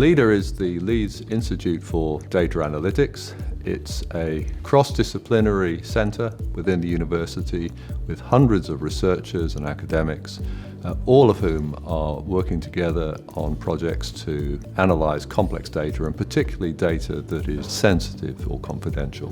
LIDA is the Leeds Institute for Data Analytics. It's a cross-disciplinary centre within the university with hundreds of researchers and academics, all of whom are working together on projects to analyse complex data, and particularly data that is sensitive or confidential.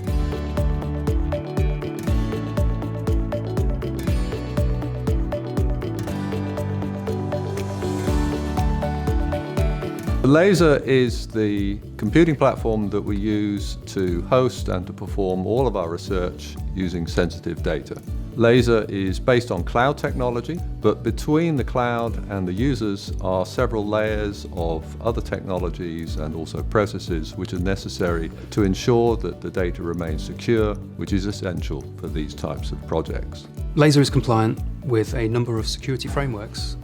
LIDA is the computing platform that we use to host and to perform all of our research using sensitive data. LIDA is based on cloud technology, but between the cloud and the users are several layers of other technologies and also processes which are necessary to ensure that the data remains secure, which is essential for these types of projects. LIDA is compliant with a number of security frameworks,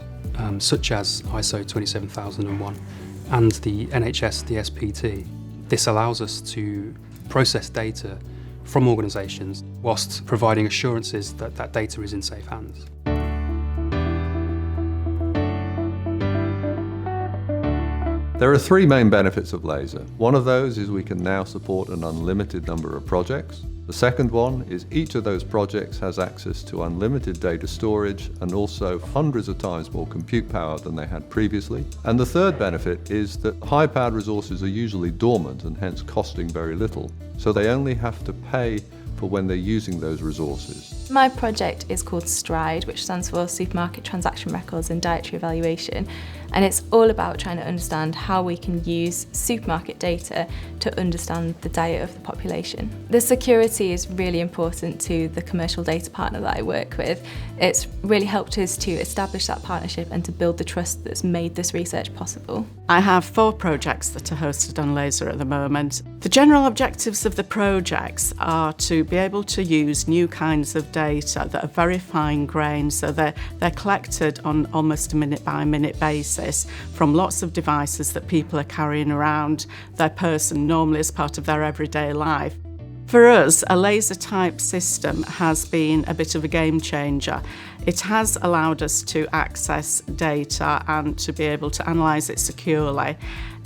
such as ISO 27001. And the NHS DSPT. This allows us to process data from organisations whilst providing assurances that that data is in safe hands. There are three main benefits of LIDA. One of those is we can now support an unlimited number of projects. The second one is each of those projects has access to unlimited data storage and also hundreds of times more compute power than they had previously. And the third benefit is that high-powered resources are usually dormant and hence costing very little. So they only have to pay for when they're using those resources. My project is called STRIDE, which stands for Supermarket Transaction Records and Dietary Evaluation, and it's all about trying to understand how we can use supermarket data to understand the diet of the population. The security is really important to the commercial data partner that I work with. It's really helped us to establish that partnership and to build the trust that's made this research possible. I have 4 projects that are hosted on LIDA at the moment. The general objectives of the projects are to be able to use new kinds of data that are very fine-grained, so they're collected on almost a minute-by-minute basis from lots of devices that people are carrying around their person normally as part of their everyday life. For us, a laser-type system has been a bit of a game changer. It has allowed us to access data and to be able to analyse it securely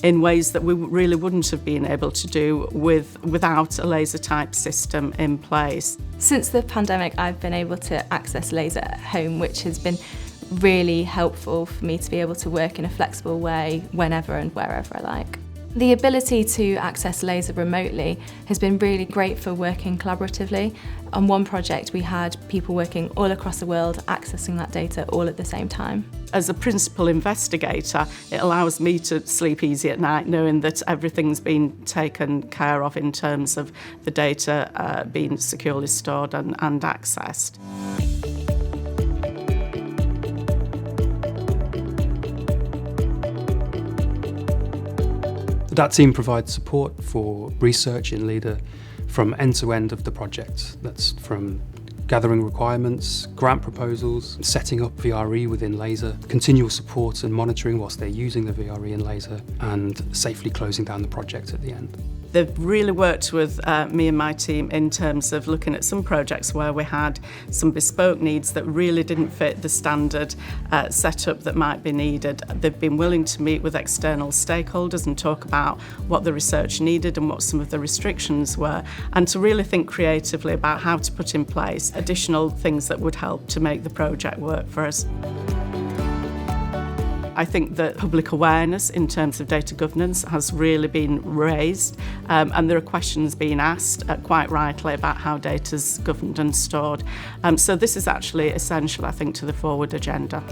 in ways that we really wouldn't have been able to do without a laser-type system in place. Since the pandemic, I've been able to access LIDA at home, which has been really helpful for me to be able to work in a flexible way whenever and wherever I like. The ability to access LIDA remotely has been really great for working collaboratively. On one project we had people working all across the world accessing that data all at the same time. As a principal investigator, it allows me to sleep easy at night knowing that everything's been taken care of in terms of the data being securely stored and accessed. That team provides support for research in LIDA from end to end of the project. That's from gathering requirements, grant proposals, setting up VRE within LIDA, continual support and monitoring whilst they're using the VRE in LIDA, and safely closing down the project at the end. They've really worked with me and my team in terms of looking at some projects where we had some bespoke needs that really didn't fit the standard setup that might be needed. They've been willing to meet with external stakeholders and talk about what the research needed and what some of the restrictions were, and to really think creatively about how to put in place additional things that would help to make the project work for us. I think that public awareness in terms of data governance has really been raised, and there are questions being asked, quite rightly, about how data's governed and stored. So this is actually essential, I think, to the forward agenda.